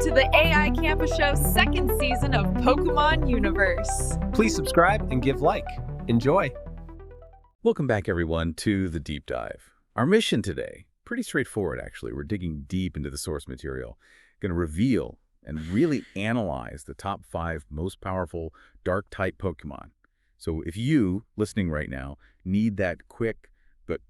to the AI Campa Show's second season of Pokémon Universe. Please subscribe and give like. Enjoy. Welcome back, everyone, to the deep dive. Our mission today, pretty straightforward, actually. We're digging deep into the source material, going to reveal and really analyze the top 5 most powerful Dark-type Pokemon. So if you, listening right now, need that quick but,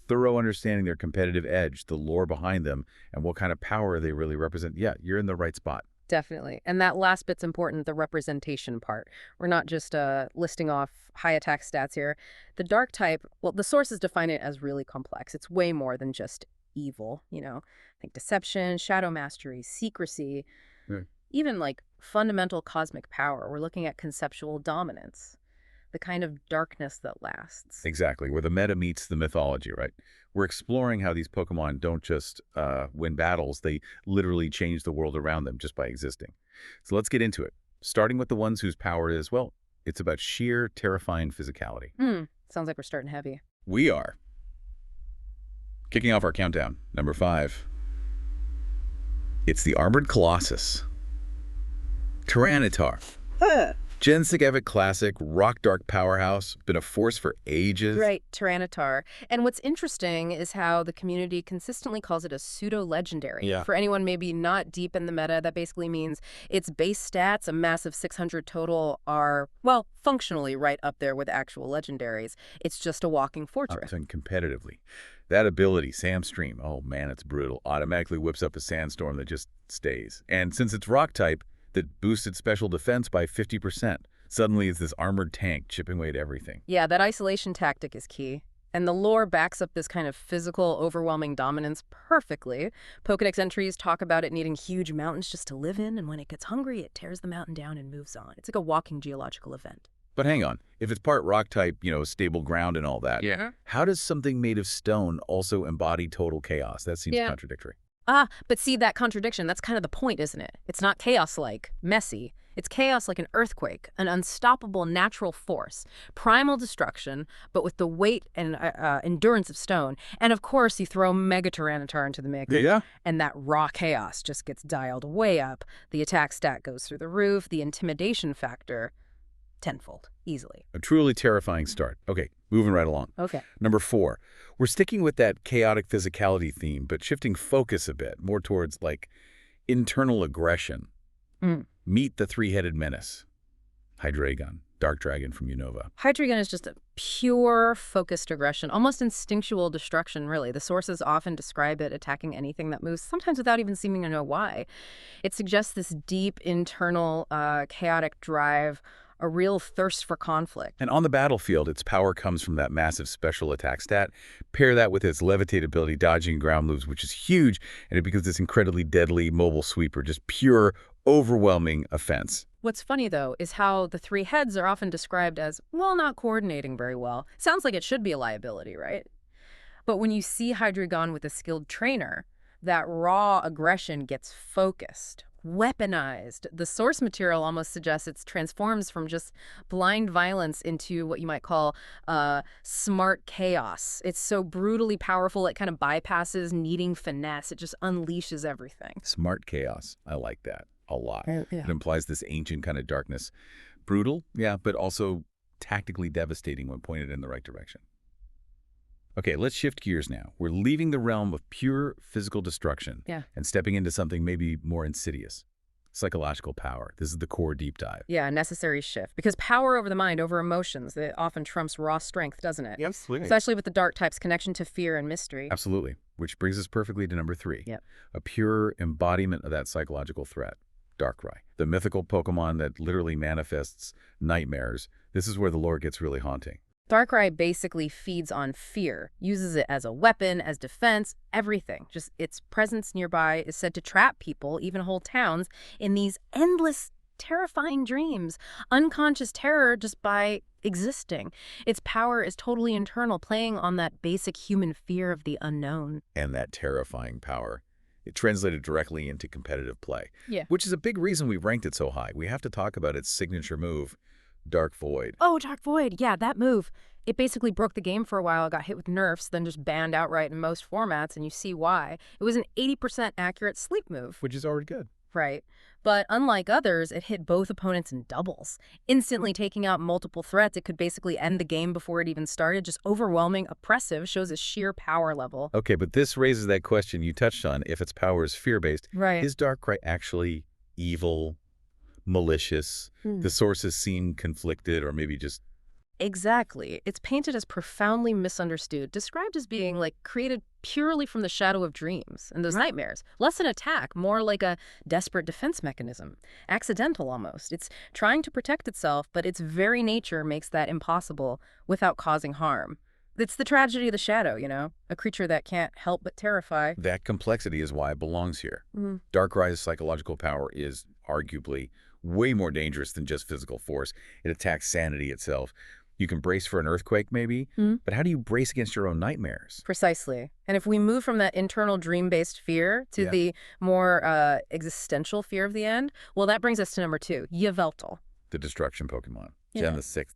thorough understanding their competitive edge, the lore behind them, and what kind of power they really represent, yeah, you're in the right spot. Definitely. And that last bit's important, the representation part. We're not just listing off high attack stats here. The dark type, well, the sources define it as really complex. It's way more than just evil, I think deception, shadow mastery, secrecy, even like fundamental cosmic power. We're looking at conceptual dominance, the kind of darkness that lasts. Exactly, where the meta meets the mythology, right? We're exploring how these Pokemon don't just win battles, they literally change the world around them just by existing. So let's get into it, starting with the ones whose power is, well, it's about sheer terrifying physicality. Sounds like we're starting heavy. We are. Kicking off our countdown, number 5. It's the Armored Colossus. Tyranitar. Gen 6 Epic Classic, rock dark powerhouse, been a force for ages. Right, Tyranitar. And what's interesting is how the community consistently calls it a pseudo-legendary. Yeah. For anyone maybe not deep in the meta, that basically means its base stats, a massive 600 total, are, well, functionally right up there with actual legendaries. It's just a walking fortress. And competitively. That ability, Sandstream, oh man, it's brutal, automatically whips up a sandstorm that just stays. And since it's rock type, that boosted special defense by 50%. Suddenly it's this armored tank chipping away at everything. Yeah, that isolation tactic is key. And the lore backs up this kind of physical, overwhelming dominance perfectly. Pokedex entries talk about it needing huge mountains just to live in, and when it gets hungry, it tears the mountain down and moves on. It's like a walking geological event. But hang on, if it's part rock type, stable ground and all that, how does something made of stone also embody total chaos? That seems contradictory. But see, that contradiction, that's kind of the point, isn't it? It's not chaos-like, messy. It's chaos like an earthquake, an unstoppable natural force, primal destruction, but with the weight and endurance of stone. And of course, you throw Mega Tyranitar into the mix, and that raw chaos just gets dialed way up. The attack stat goes through the roof, the intimidation factor, tenfold, easily. A truly terrifying start. Okay, moving right along. Okay. Number 4, we're sticking with that chaotic physicality theme, but shifting focus a bit, more towards, internal aggression. Meet the three-headed menace. Hydreigon, Dark Dragon from Unova. Hydreigon is just a pure, focused aggression, almost instinctual destruction, really. The sources often describe it attacking anything that moves, sometimes without even seeming to know why. It suggests this deep, internal, chaotic drive, a real thirst for conflict. And on the battlefield, its power comes from that massive special attack stat. Pair that with its levitate ability, dodging ground moves, which is huge, and it becomes this incredibly deadly mobile sweeper, just pure, overwhelming offense. What's funny, though, is how the 3 heads are often described as, well, not coordinating very well. Sounds like it should be a liability, right? But when you see Hydreigon with a skilled trainer, that raw aggression gets focused, weaponized. The source material almost suggests it transforms from just blind violence into what you might call smart chaos. It's so brutally powerful, it kind of bypasses needing finesse. It just unleashes everything. Smart chaos. I like that a lot. Yeah. It implies this ancient kind of darkness. Brutal, yeah, but also tactically devastating when pointed in the right direction. Okay, let's shift gears now. We're leaving the realm of pure physical destruction and stepping into something maybe more insidious. Psychological power. This is the core deep dive. Yeah, a necessary shift. Because power over the mind, over emotions, it often trumps raw strength, doesn't it? Yep, absolutely. Especially with the dark type's connection to fear and mystery. Absolutely. Which brings us perfectly to number 3. Yep. A pure embodiment of that psychological threat. Darkrai, the mythical Pokemon that literally manifests nightmares. This is where the lore gets really haunting. Darkrai basically feeds on fear, uses it as a weapon, as defense, everything. Just its presence nearby is said to trap people, even whole towns, in these endless, terrifying dreams. Unconscious terror just by existing. Its power is totally internal, playing on that basic human fear of the unknown. And that terrifying power, it translated directly into competitive play. Yeah. Which is a big reason we ranked it so high. We have to talk about its signature move, Dark Void. Oh, Dark Void. Yeah, that move. It basically broke the game for a while, got hit with nerfs, then just banned outright in most formats, and you see why. It was an 80% accurate sleep move. Which is already good. Right. But unlike others, it hit both opponents in doubles, instantly taking out multiple threats. It could basically end the game before it even started. Just overwhelming, oppressive, shows its sheer power level. Okay, but this raises that question you touched on. If its power is fear-based, Right. is Darkrai actually evil, malicious? The sources seem conflicted, or maybe just... Exactly. It's painted as profoundly misunderstood, described as being, like, created purely from the shadow of dreams and those nightmares. Less an attack, more like a desperate defense mechanism. Accidental, almost. It's trying to protect itself, but its very nature makes that impossible without causing harm. It's the tragedy of the shadow, you know? A creature that can't help but terrify. That complexity is why it belongs here. Darkrai's psychological power is arguably way more dangerous than just physical force. It attacks sanity itself. You can brace for an earthquake, maybe, but how do you brace against your own nightmares? Precisely. And if we move from that internal dream-based fear to the more existential fear of the end, well, that brings us to number 2, Yveltal. The destruction Pokemon. Gen the 6th.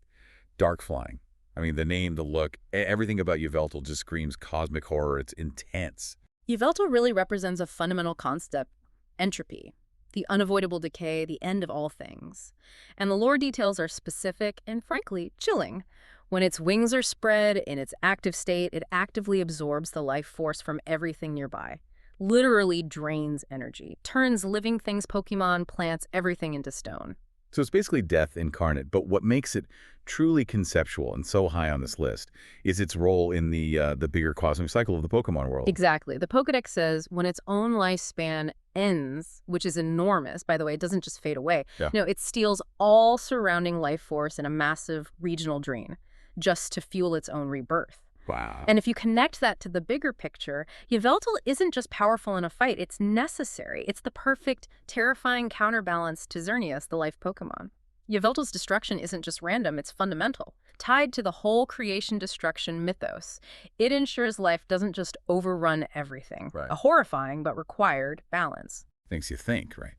Dark flying. I mean, the name, the look, everything about Yveltal just screams cosmic horror. It's intense. Yveltal really represents a fundamental concept, entropy. The unavoidable decay, the end of all things. And the lore details are specific and, frankly, chilling. When its wings are spread in its active state, it actively absorbs the life force from everything nearby. Literally drains energy, turns living things, Pokemon, plants, everything into stone. So it's basically death incarnate, but what makes it truly conceptual and so high on this list is its role in the bigger cosmic cycle of the Pokemon world. Exactly. The Pokedex says when its own lifespan ends, which is enormous, by the way, it doesn't just fade away. No, it steals all surrounding life force in a massive regional drain just to fuel its own rebirth. Wow. And if you connect that to the bigger picture, Yveltal isn't just powerful in a fight, it's necessary. It's the perfect, terrifying counterbalance to Xerneas, the life Pokemon. Yveltal's destruction isn't just random, it's fundamental. Tied to the whole creation-destruction mythos, it ensures life doesn't just overrun everything. Right. A horrifying but required balance. Thinks you think, right?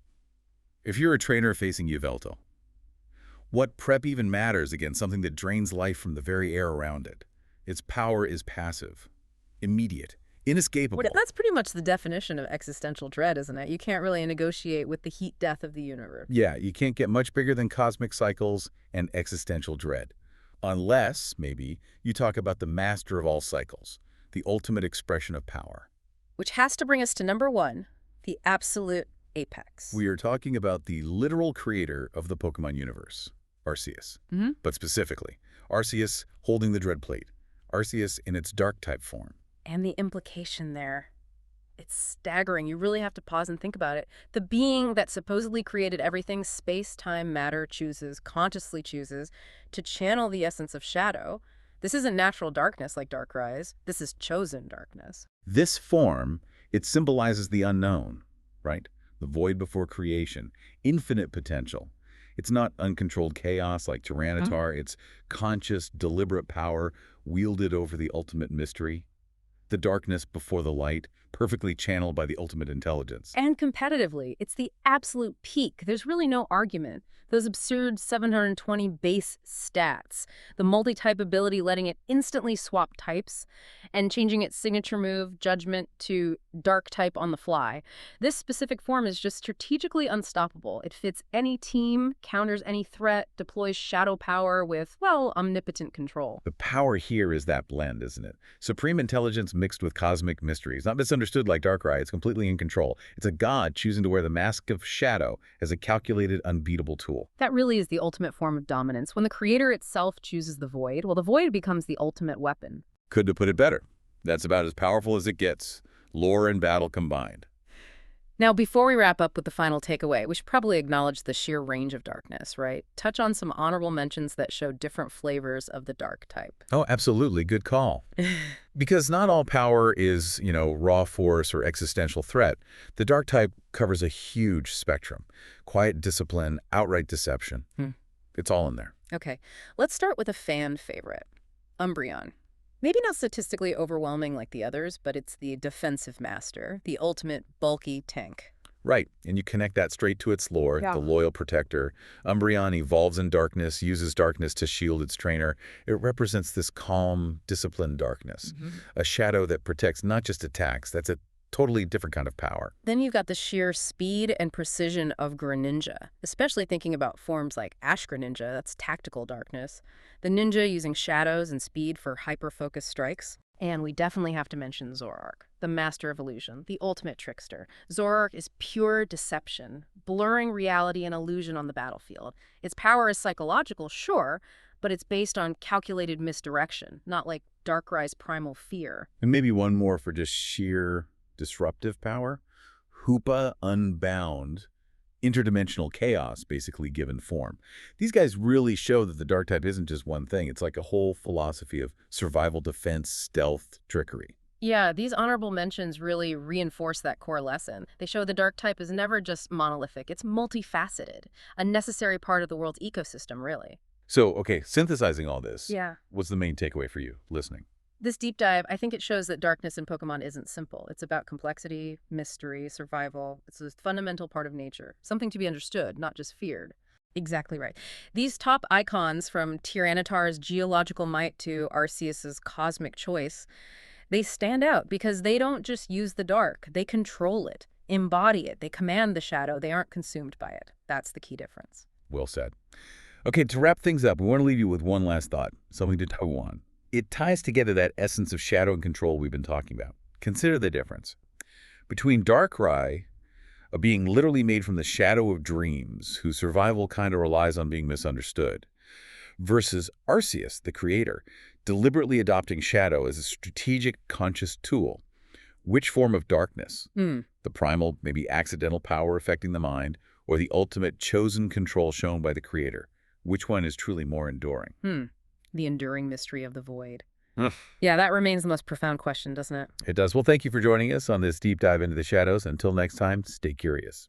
If you're a trainer facing Yveltal, what prep even matters against something that drains life from the very air around it? Its power is passive, immediate, inescapable. Well, that's pretty much the definition of existential dread, isn't it? You can't really negotiate with the heat death of the universe. Yeah, you can't get much bigger than cosmic cycles and existential dread. Unless, maybe, you talk about the master of all cycles, the ultimate expression of power. Which has to bring us to number 1, the absolute apex. We are talking about the literal creator of the Pokemon Universe, Arceus. But specifically, Arceus holding the Dread Plate. Arceus in its Dark-type form. And the implication there, it's staggering. You really have to pause and think about it. The being that supposedly created everything, space, time, matter, consciously chooses, to channel the essence of shadow. This isn't natural darkness like Darkrai's. This is chosen darkness. This form, it symbolizes the unknown, right? The void before creation, infinite potential. It's not uncontrolled chaos like Tyranitar. It's conscious, deliberate power wielded over the ultimate mystery. The darkness before the light, perfectly channeled by the ultimate intelligence. And competitively, it's the absolute peak. There's really no argument. Those absurd 720 base stats, the multi-type ability letting it instantly swap types and changing its signature move, Judgment, to Dark type on the fly. This specific form is just strategically unstoppable. It fits any team, counters any threat, deploys shadow power with, well, omnipotent control. The power here is that blend, isn't it? Supreme intelligence mixed with cosmic mystery. It's not misunderstood like Darkrai. It's completely in control. It's a god choosing to wear the mask of shadow as a calculated, unbeatable tool. That really is the ultimate form of dominance. When the creator itself chooses the void, well, the void becomes the ultimate weapon. Couldn't have put it better. That's about as powerful as it gets. Lore and battle combined. Now, before we wrap up with the final takeaway, we should probably acknowledge the sheer range of darkness, right? Touch on some honorable mentions that show different flavors of the dark type. Oh, absolutely. Good call. Because not all power is, raw force or existential threat. The dark type covers a huge spectrum. Quiet discipline, outright deception. It's all in there. Okay, let's start with a fan favorite, Umbreon. Maybe not statistically overwhelming like the others, but it's the defensive master, the ultimate bulky tank. Right, and you connect that straight to its lore, Yeah. the loyal protector. Umbreon evolves in darkness, uses darkness to shield its trainer. It represents this calm, disciplined darkness, a shadow that protects not just attacks. That's a totally different kind of power. Then you've got the sheer speed and precision of Greninja, especially thinking about forms like Ash Greninja, that's tactical darkness. The ninja using shadows and speed for hyper-focused strikes. And we definitely have to mention Zoroark, the master of illusion, the ultimate trickster. Zoroark is pure deception, blurring reality and illusion on the battlefield. Its power is psychological, sure, but it's based on calculated misdirection, not like Darkrai's primal fear. And maybe one more for just sheer disruptive power. Hoopa Unbound, interdimensional chaos, basically given form. These guys really show that the dark type isn't just one thing. It's like a whole philosophy of survival, defense, stealth, trickery. Yeah, these honorable mentions really reinforce that core lesson. They show the dark type is never just monolithic. It's multifaceted, a necessary part of the world's ecosystem, really. So, okay, synthesizing all this, Yeah. what's the main takeaway for you listening? This deep dive, I think it shows that darkness in Pokemon isn't simple. It's about complexity, mystery, survival. It's a fundamental part of nature, something to be understood, not just feared. Exactly right. These top icons, from Tyranitar's geological might to Arceus's cosmic choice, they stand out because they don't just use the dark. They control it, embody it. They command the shadow. They aren't consumed by it. That's the key difference. Well said. Okay, to wrap things up, we want to leave you with one last thought, something to tow on. It ties together that essence of shadow and control we've been talking about. Consider the difference between Darkrai, a being literally made from the shadow of dreams, whose survival kind of relies on being misunderstood, versus Arceus, the creator, deliberately adopting shadow as a strategic, conscious tool. Which form of darkness? The primal, maybe accidental power affecting the mind, or the ultimate chosen control shown by the creator? Which one is truly more enduring? The enduring mystery of the void. Yeah, that remains the most profound question, doesn't it? It does. Well, thank you for joining us on this deep dive into the shadows. Until next time, stay curious.